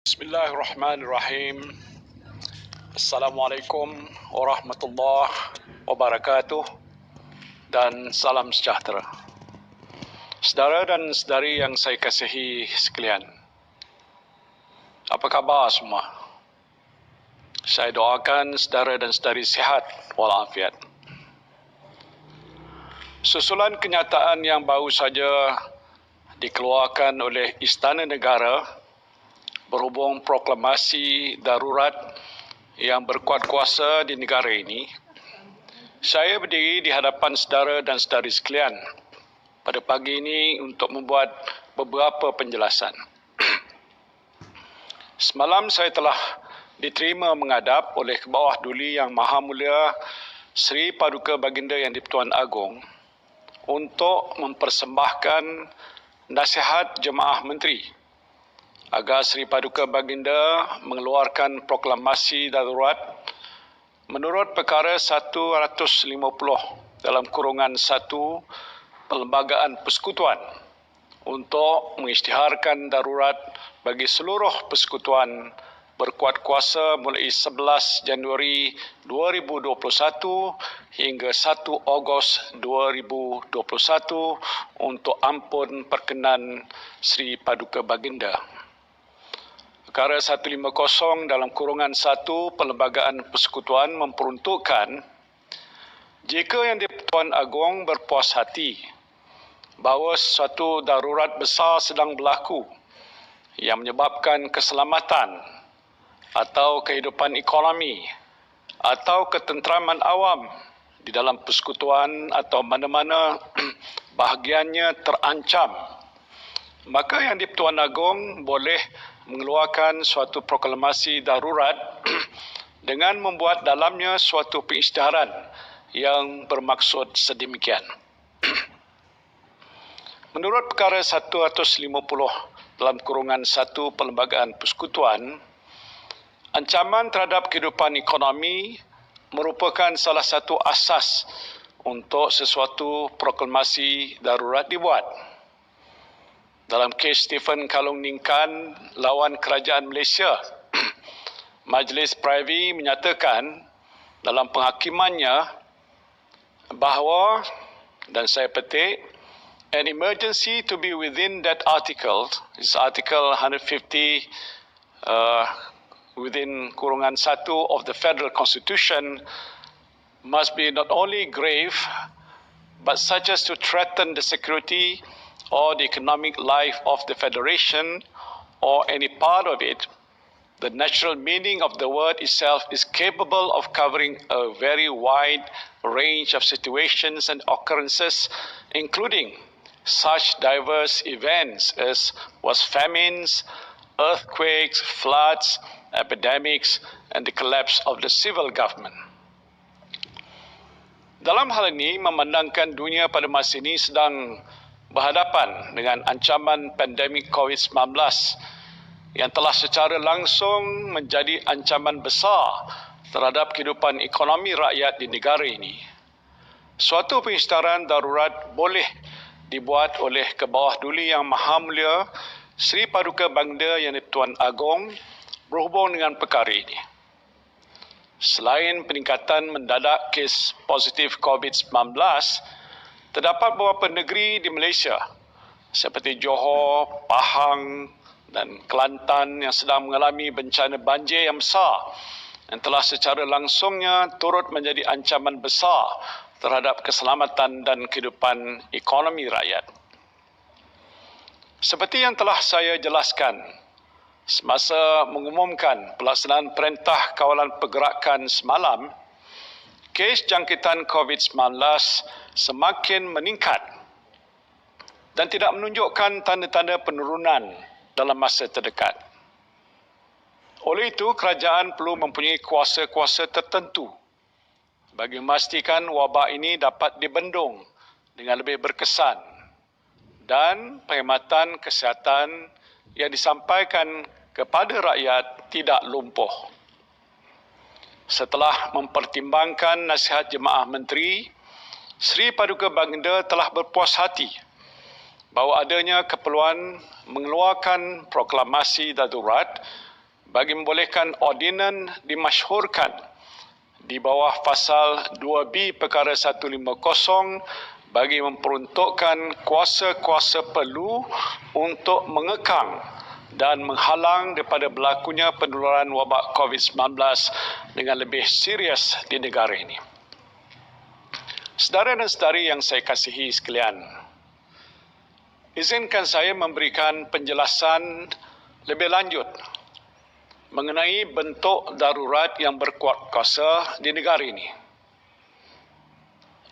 Bismillahirrahmanirrahim. Assalamualaikum warahmatullahi wabarakatuh dan salam sejahtera. Saudara dan saudari yang saya kasihi sekalian, apa khabar semua? Saya doakan saudara dan saudari sihat walafiat. Susulan kenyataan yang baru saja dikeluarkan oleh Istana Negara berhubung proklamasi darurat yang berkuat kuasa di negara ini, saya berdiri di hadapan saudara dan saudari sekalian pada pagi ini untuk membuat beberapa penjelasan. Semalam saya telah diterima menghadap oleh Kebawah Duli Yang Maha Mulia Seri Paduka Baginda Yang di-Pertuan Agong untuk mempersembahkan nasihat Jemaah Menteri agar Seri Paduka Baginda mengeluarkan proklamasi darurat menurut perkara 150 dalam kurungan 1 Perlembagaan Persekutuan untuk mengisytiharkan darurat bagi seluruh persekutuan berkuat kuasa mulai 11 Januari 2021 hingga 1 Ogos 2021 untuk ampun perkenan Seri Paduka Baginda. Perkara 150 dalam kurungan 1 Perlembagaan Persekutuan memperuntukkan jika Yang di-Pertuan Agong berpuas hati bahawa suatu darurat besar sedang berlaku yang menyebabkan keselamatan atau kehidupan ekonomi atau ketenteraman awam di dalam persekutuan atau mana-mana bahagiannya terancam, maka Yang di-Pertuan Agong boleh mengeluarkan suatu proklamasi darurat dengan membuat dalamnya suatu pengisytiharan yang bermaksud sedemikian. Menurut perkara 150 dalam kurungan 1 Perlembagaan Persekutuan, ancaman terhadap kehidupan ekonomi merupakan salah satu asas untuk sesuatu proklamasi darurat dibuat. Dalam kes Stephen Kalung Ningkan lawan Kerajaan Malaysia, Majlis Privy menyatakan dalam penghakimannya bahawa, dan saya petik, an emergency to be within that article, is Article 150 within kurungan 1 of the Federal Constitution, must be not only grave but such as to threaten the security or the economic life of the Federation or any part of it. The natural meaning of the word itself is capable of covering a very wide range of situations and occurrences, including such diverse events as was famines, earthquakes, floods, epidemics, and the collapse of the civil government. Dalam hal ini, memandangkan dunia pada masa ini sedang berhadapan dengan ancaman pandemik COVID-19 yang telah secara langsung menjadi ancaman besar terhadap kehidupan ekonomi rakyat di negara ini. Suatu pengisytiharan darurat boleh dibuat oleh Kebawah Duli Yang Maha Mulia Seri Paduka Baginda Yang di-Pertuan Agong berhubung dengan perkara ini. Selain peningkatan mendadak kes positif COVID-19, terdapat beberapa negeri di Malaysia seperti Johor, Pahang dan Kelantan yang sedang mengalami bencana banjir yang besar yang telah secara langsungnya turut menjadi ancaman besar terhadap keselamatan dan kehidupan ekonomi rakyat. Seperti yang telah saya jelaskan semasa mengumumkan pelaksanaan Perintah Kawalan Pergerakan semalam, kes jangkitan COVID-19 semakin meningkat dan tidak menunjukkan tanda-tanda penurunan dalam masa terdekat. Oleh itu, kerajaan perlu mempunyai kuasa-kuasa tertentu bagi memastikan wabak ini dapat dibendung dengan lebih berkesan dan perkhidmatan kesihatan yang disampaikan kepada rakyat tidak lumpuh. Setelah mempertimbangkan nasihat Jemaah Menteri, Seri Paduka Baginda telah berpuas hati bahawa adanya keperluan mengeluarkan proklamasi darurat bagi membolehkan ordinan dimasyhurkan di bawah pasal 2B perkara 150 bagi memperuntukkan kuasa-kuasa perlu untuk mengekang dan menghalang daripada berlakunya penularan wabak COVID-19 dengan lebih serius di negara ini. Saudara dan saudari yang saya kasihi sekalian, izinkan saya memberikan penjelasan lebih lanjut mengenai bentuk darurat yang berkuat kuasa di negara ini.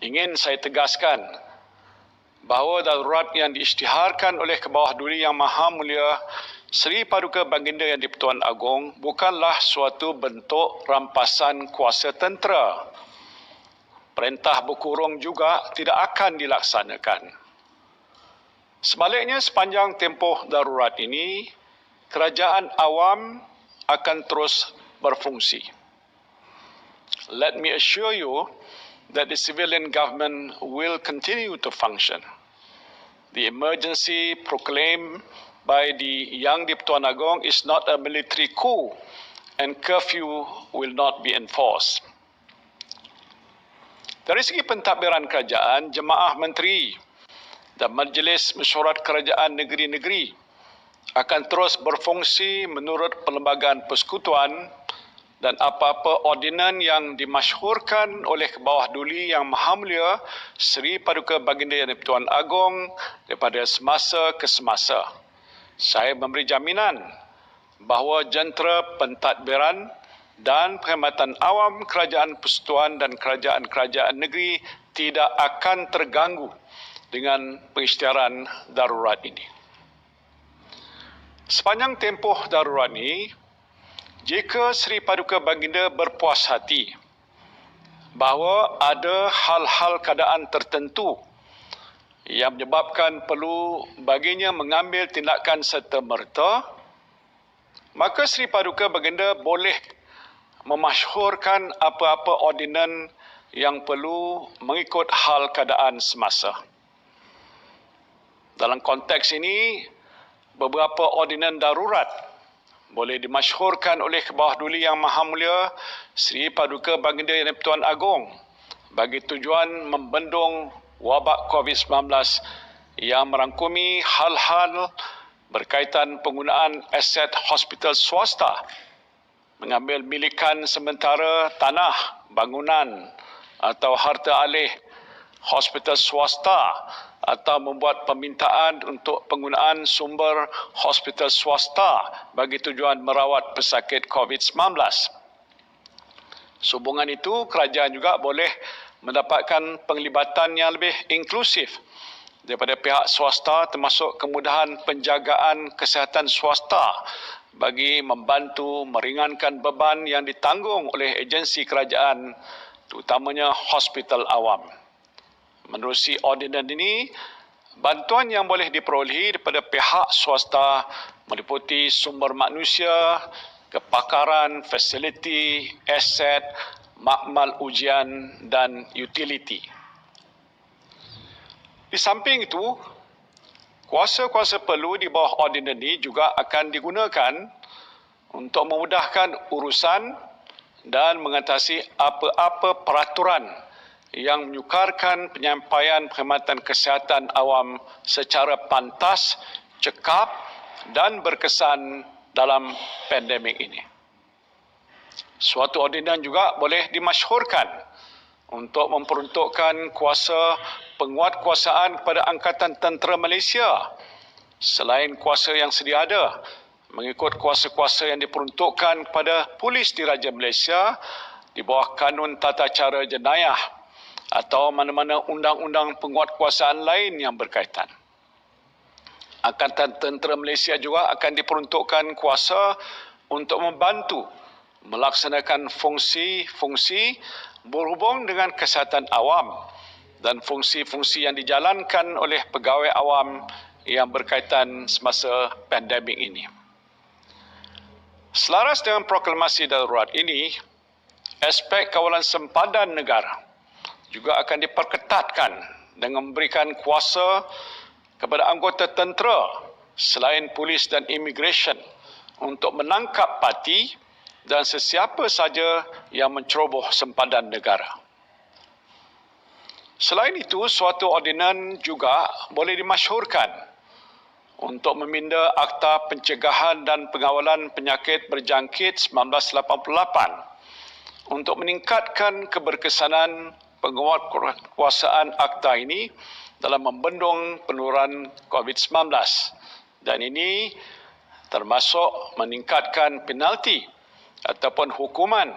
Ingin saya tegaskan bahawa darurat yang diisytiharkan oleh Kebawah Duli Yang Maha Mulia Seri Paduka Baginda Yang di-Pertuan Agong bukanlah suatu bentuk rampasan kuasa tentera. Perintah berkurung juga tidak akan dilaksanakan. Sebaliknya, sepanjang tempoh darurat ini, kerajaan awam akan terus berfungsi. Let me assure you that the civilian government will continue to function. The emergency proclaimed by the Yang di-Pertuan Agong is not a military coup, and curfew will not be enforced. Dari segi pentadbiran kerajaan, Jemaah Menteri dan Majlis Mesyuarat Kerajaan Negeri-Negeri akan terus berfungsi menurut Perlembagaan Persekutuan dan apa-apa ordinan yang dimasyhurkan oleh Kebawah Duli Yang Maha Mulia Seri Paduka Baginda Yang di-Pertuan Agong daripada semasa ke semasa. Saya memberi jaminan bahawa jentera pentadbiran dan perkhidmatan awam kerajaan persekutuan dan kerajaan-kerajaan negeri tidak akan terganggu dengan pengisytiharan darurat ini. Sepanjang tempoh darurat ini, jika Seri Paduka Baginda berpuas hati bahawa ada hal-hal keadaan tertentu yang menyebabkan perlu baginya mengambil tindakan serta-merta, maka Seri Paduka Baginda boleh memasyhurkan apa-apa ordinan yang perlu mengikut hal keadaan semasa. Dalam konteks ini, beberapa ordinan darurat boleh dimasyhurkan oleh Kebawah Duli Yang Maha Mulia Seri Paduka Baginda Yang di-Pertuan Agong bagi tujuan membendung wabak COVID-19 yang merangkumi hal-hal berkaitan penggunaan aset hospital swasta, mengambil milikan sementara tanah, bangunan atau harta alih hospital swasta atau membuat permintaan untuk penggunaan sumber hospital swasta bagi tujuan merawat pesakit COVID-19. Sehubungan itu, kerajaan juga boleh mendapatkan penglibatan yang lebih inklusif daripada pihak swasta, termasuk kemudahan penjagaan kesihatan swasta bagi membantu meringankan beban yang ditanggung oleh agensi kerajaan, terutamanya hospital awam. Menerusi ordinan ini, bantuan yang boleh diperolehi daripada pihak swasta meliputi sumber manusia, kepakaran, fasiliti, aset, makmal ujian dan utiliti. Di samping itu, kuasa-kuasa perlu di bawah ordinan ini juga akan digunakan untuk memudahkan urusan dan mengatasi apa-apa peraturan yang menyukarkan penyampaian perkhidmatan kesihatan awam secara pantas, cekap dan berkesan dalam pandemik ini. Suatu ordinan juga boleh dimasyhurkan untuk memperuntukkan kuasa penguatkuasaan kepada Angkatan Tentera Malaysia selain kuasa yang sedia ada, mengikut kuasa-kuasa yang diperuntukkan kepada Polis Diraja Malaysia di bawah Kanun Tata Cara Jenayah atau mana-mana undang-undang penguatkuasaan lain yang berkaitan. Angkatan Tentera Malaysia juga akan diperuntukkan kuasa untuk membantu melaksanakan fungsi-fungsi berhubung dengan kesihatan awam dan fungsi-fungsi yang dijalankan oleh pegawai awam yang berkaitan semasa pandemik ini. Selaras dengan proklamasi darurat ini, aspek kawalan sempadan negara juga akan diperketatkan dengan memberikan kuasa kepada anggota tentera selain polis dan immigration untuk menangkap parti dan sesiapa saja yang menceroboh sempadan negara. Selain itu, suatu ordinan juga boleh dimasyhurkan untuk meminda Akta Pencegahan dan Pengawalan Penyakit Berjangkit 1988 untuk meningkatkan keberkesanan penguatkuasaan akta ini dalam membendung penularan COVID-19. Dan ini termasuk meningkatkan penalti ataupun hukuman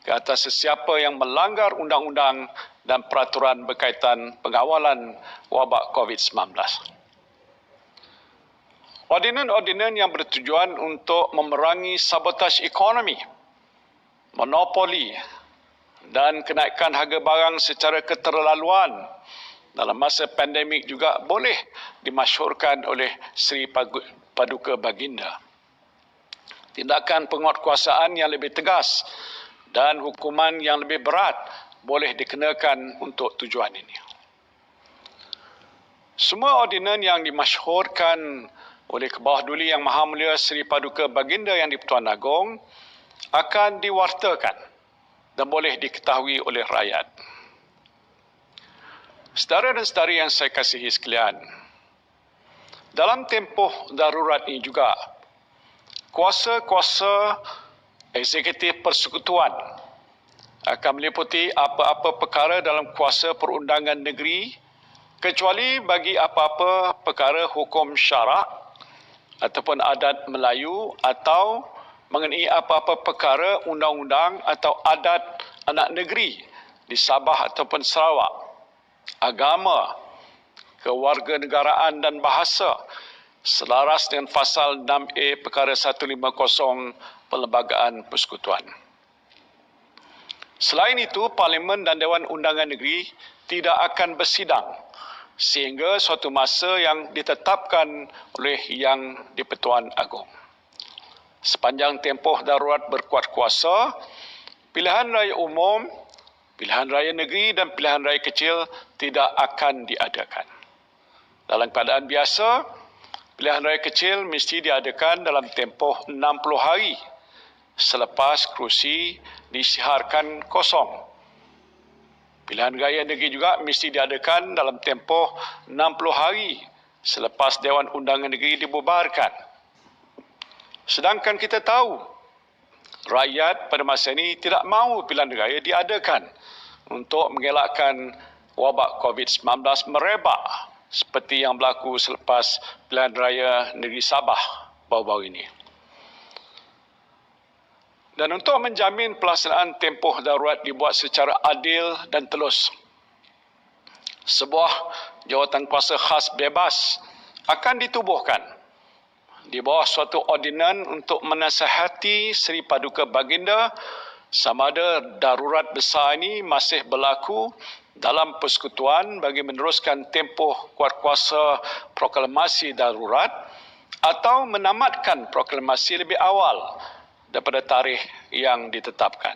ke atas sesiapa yang melanggar undang-undang dan peraturan berkaitan pengawalan wabak COVID-19. Ordinan-ordinan yang bertujuan untuk memerangi sabotaj ekonomi, monopoli dan kenaikan harga barang secara keterlaluan dalam masa pandemik juga boleh dimasyhurkan oleh Seri Paduka Baginda. Tindakan penguatkuasaan yang lebih tegas dan hukuman yang lebih berat boleh dikenakan untuk tujuan ini. Semua ordinan yang dimasyhurkan oleh Kebawah Duli Yang Maha Mulia Seri Paduka Baginda Yang di-Pertuan Agong akan diwartakan dan boleh diketahui oleh rakyat. Saudara dan saudari yang saya kasihi sekalian, dalam tempoh darurat ini juga, kuasa-kuasa eksekutif persekutuan akan meliputi apa-apa perkara dalam kuasa perundangan negeri kecuali bagi apa-apa perkara hukum syarak ataupun adat Melayu atau mengenai apa-apa perkara undang-undang atau adat anak negeri di Sabah ataupun Sarawak, agama, kewarganegaraan dan bahasa selaras dengan Fasal 6A Perkara 150 Perlembagaan Persekutuan. Selain itu, Parlimen dan Dewan Undangan Negeri tidak akan bersidang sehingga suatu masa yang ditetapkan oleh Yang di-Pertuan Agong. Sepanjang tempoh darurat berkuat kuasa, pilihan raya umum, pilihan raya negeri dan pilihan raya kecil tidak akan diadakan. Dalam keadaan biasa, pilihan raya kecil mesti diadakan dalam tempoh 60 hari selepas kerusi disiharkan kosong. Pilihan raya negeri juga mesti diadakan dalam tempoh 60 hari selepas Dewan Undangan Negeri dibubarkan. Sedangkan kita tahu, rakyat pada masa ini tidak mahu pilihan raya diadakan untuk mengelakkan wabak COVID-19 merebak seperti yang berlaku selepas pilihan raya negeri Sabah baru-baru ini. Dan untuk menjamin pelaksanaan tempoh darurat dibuat secara adil dan telus, sebuah jawatan kuasa khas bebas akan ditubuhkan di bawah suatu ordinan untuk menasihati Seri Paduka Baginda sama ada darurat besar ini masih berlaku dalam persekutuan bagi meneruskan tempoh kuatkuasa proklamasi darurat atau menamatkan proklamasi lebih awal daripada tarikh yang ditetapkan.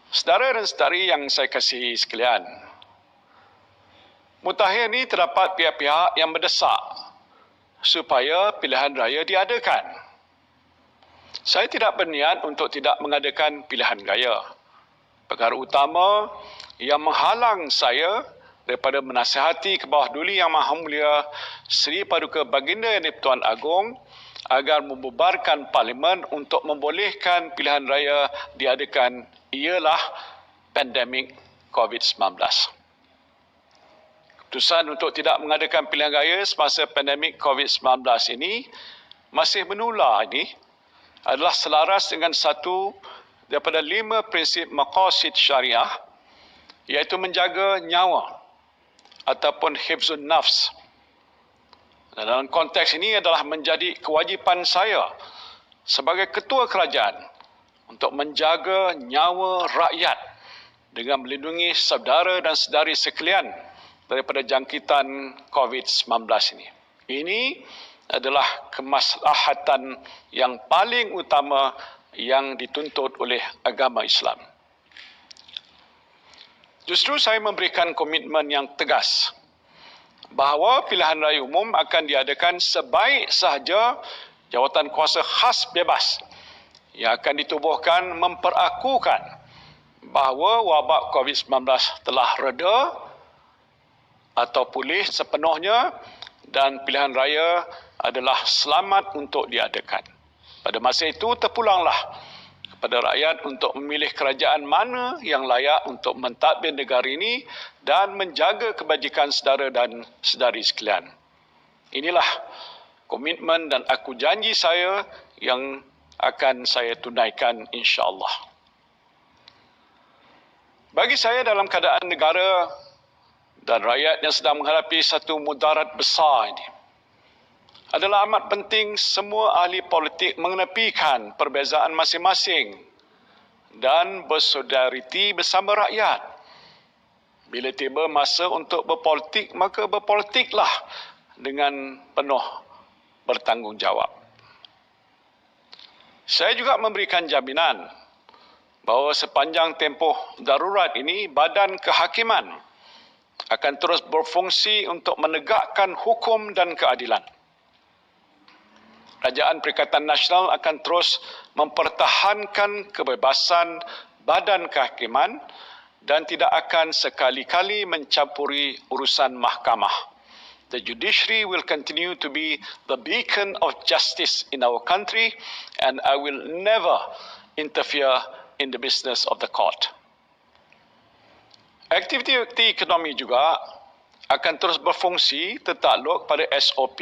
Saudara dan saudari yang saya kasihi sekalian, mutakhir ini terdapat pihak-pihak yang mendesak supaya pilihan raya diadakan. Saya tidak berniat untuk tidak mengadakan pilihan raya. Perkara utama yang menghalang saya daripada menasihati Kebawah Duli Yang Maha Mulia Seri Paduka Baginda Yang di-Pertuan Agong agar membubarkan Parlimen untuk membolehkan pilihan raya diadakan ialah pandemik COVID-19. Keputusan untuk tidak mengadakan pilihan raya semasa pandemik COVID-19 ini masih menular ini adalah selaras dengan satu daripada 5 prinsip maqasid syariah, iaitu menjaga nyawa ataupun hifzun nafs. Dan dalam konteks ini adalah menjadi kewajipan saya sebagai ketua kerajaan untuk menjaga nyawa rakyat dengan melindungi saudara dan saudari sekalian daripada jangkitan COVID-19 ini. Ini adalah kemaslahatan yang paling utama yang dituntut oleh agama Islam. Justru saya memberikan komitmen yang tegas bahawa pilihan raya umum akan diadakan sebaik sahaja jawatan kuasa khas bebas yang akan ditubuhkan memperakukan bahawa wabak COVID-19 telah reda atau pulih sepenuhnya dan pilihan raya adalah selamat untuk diadakan. Pada masa itu terpulanglah kepada rakyat untuk memilih kerajaan mana yang layak untuk mentadbir negara ini dan menjaga kebajikan saudara dan saudari sekalian. Inilah komitmen dan aku janji saya yang akan saya tunaikan insya-Allah. Bagi saya dalam keadaan negara dan rakyat yang sedang menghadapi satu mudarat besar ini, adalah amat penting semua ahli politik mengenepikan perbezaan masing-masing dan bersolidariti bersama rakyat. Bila tiba masa untuk berpolitik, maka berpolitiklah dengan penuh bertanggungjawab. Saya juga memberikan jaminan bahawa sepanjang tempoh darurat ini, Badan Kehakiman akan terus berfungsi untuk menegakkan hukum dan keadilan. Kerajaan Perikatan Nasional akan terus mempertahankan kebebasan Badan Kehakiman dan tidak akan sekali-kali mencampuri urusan mahkamah. The judiciary will continue to be the beacon of justice in our country, and I will never interfere in the business of the court. Aktiviti ekonomi juga akan terus berfungsi tertakluk pada SOP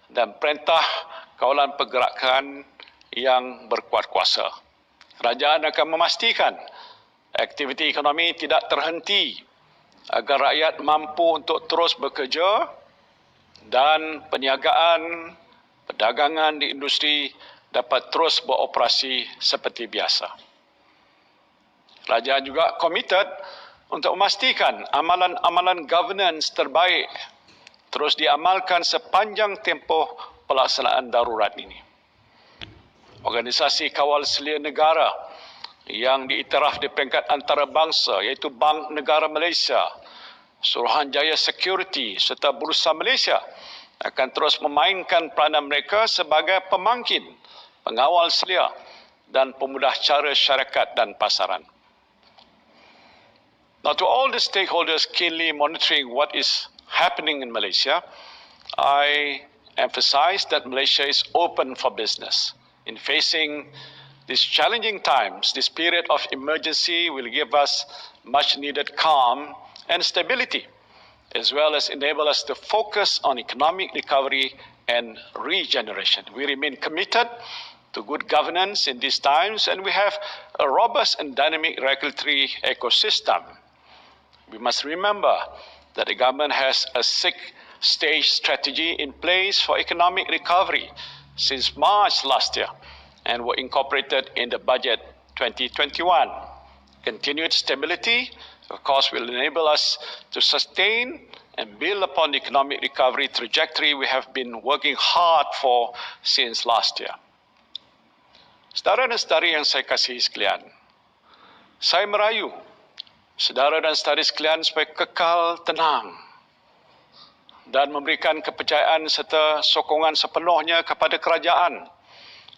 dan perintah kawalan pergerakan yang berkuat kuasa. Kerajaan akan memastikan aktiviti ekonomi tidak terhenti agar rakyat mampu untuk terus bekerja dan perniagaan, perdagangan di industri dapat terus beroperasi seperti biasa. Kerajaan juga komited untuk memastikan amalan-amalan governance terbaik terus diamalkan sepanjang tempoh pelaksanaan darurat ini. Organisasi kawal selia negara yang diiktiraf di peringkat antarabangsa iaitu Bank Negara Malaysia, Suruhanjaya Security serta Bursa Malaysia akan terus memainkan peranan mereka sebagai pemangkin, pengawal selia dan pemudah cara syarikat dan pasaran. Now, to all the stakeholders keenly monitoring what is happening in Malaysia, I emphasize that Malaysia is open for business. In facing these challenging times, this period of emergency will give us much needed calm and stability, as well as enable us to focus on economic recovery and regeneration. We remain committed to good governance in these times, and we have a robust and dynamic regulatory ecosystem. We must remember that the government has a six-stage strategy in place for economic recovery since March last year and were incorporated in the budget 2021. Continued stability, of course, will enable us to sustain and build upon the economic recovery trajectory we have been working hard for since last year. Saudara dan saudari yang saya kasihi sekalian, saya merayu saudara dan saudari sekalian supaya kekal tenang dan memberikan kepercayaan serta sokongan sepenuhnya kepada kerajaan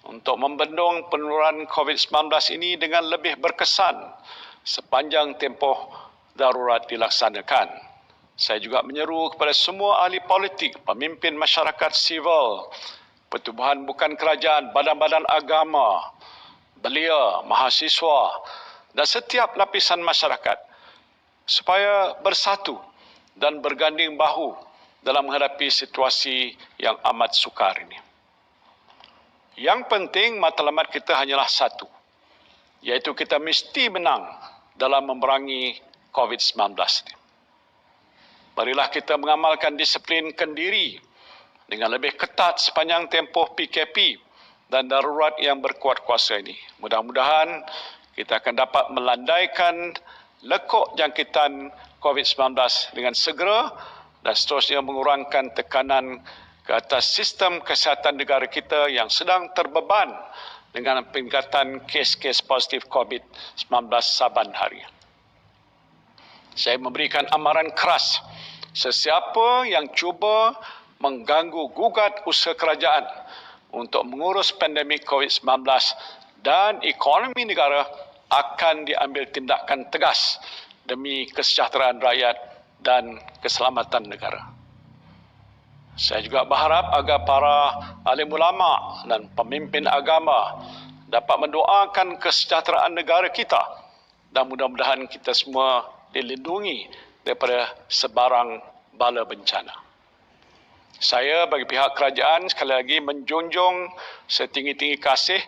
untuk membendung penularan COVID-19 ini dengan lebih berkesan sepanjang tempoh darurat dilaksanakan. Saya juga menyeru kepada semua ahli politik, pemimpin masyarakat sivil, pertubuhan bukan kerajaan, badan-badan agama, belia, mahasiswa dan setiap lapisan masyarakat supaya bersatu dan berganding bahu dalam menghadapi situasi yang amat sukar ini. Yang penting matlamat kita hanyalah satu, iaitu kita mesti menang dalam memerangi COVID-19 ini. Marilah kita mengamalkan disiplin kendiri dengan lebih ketat sepanjang tempoh PKP dan darurat yang berkuat kuasa ini. Mudah-mudahan kita akan dapat melandaikan lekuk jangkitan COVID-19 dengan segera dan seterusnya mengurangkan tekanan ke atas sistem kesihatan negara kita yang sedang terbeban dengan peningkatan kes-kes positif COVID-19 saban hari. Saya memberikan amaran keras sesiapa yang cuba mengganggu gugat usaha kerajaan untuk mengurus pandemik COVID-19 dan ekonomi negara akan diambil tindakan tegas demi kesejahteraan rakyat dan keselamatan negara. Saya juga berharap agar para alim ulama dan pemimpin agama dapat mendoakan kesejahteraan negara kita dan mudah-mudahan kita semua dilindungi daripada sebarang bala bencana. Saya bagi pihak kerajaan sekali lagi menjunjung setinggi-tinggi kasih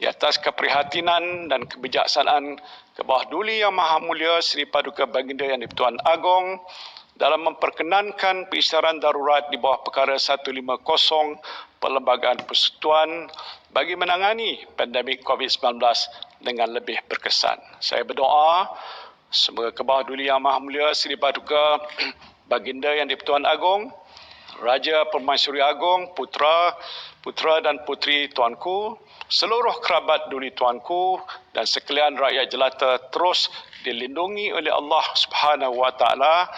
di atas keprihatinan dan kebijaksanaan Kebawah Duli Yang Maha Mulia Seri Paduka Baginda Yang di-Pertuan Agong dalam memperkenankan pengisytiharan darurat di bawah perkara 150 Perlembagaan Persekutuan bagi menangani pandemik COVID-19 dengan lebih berkesan. Saya berdoa semoga Kebawah Duli Yang Maha Mulia Seri Paduka Baginda Yang di-Pertuan Agong, Raja Permaisuri Agong, putra dan puteri tuanku, seluruh kerabat duli tuanku dan sekalian rakyat jelata terus dilindungi oleh Allah Subhanahu wa taala.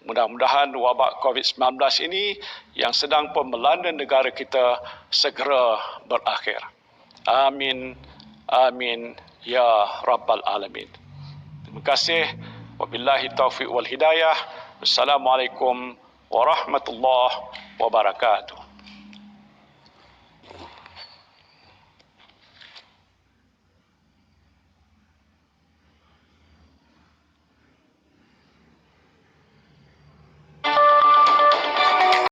Mudah-mudahan wabak COVID-19 ini yang sedang pun melanda negara kita segera berakhir. Amin. Amin ya rabbal alamin. Terima kasih. Wabillahi taufiq wal hidayah. Wassalamualaikum warahmatullahi wabarakatuh.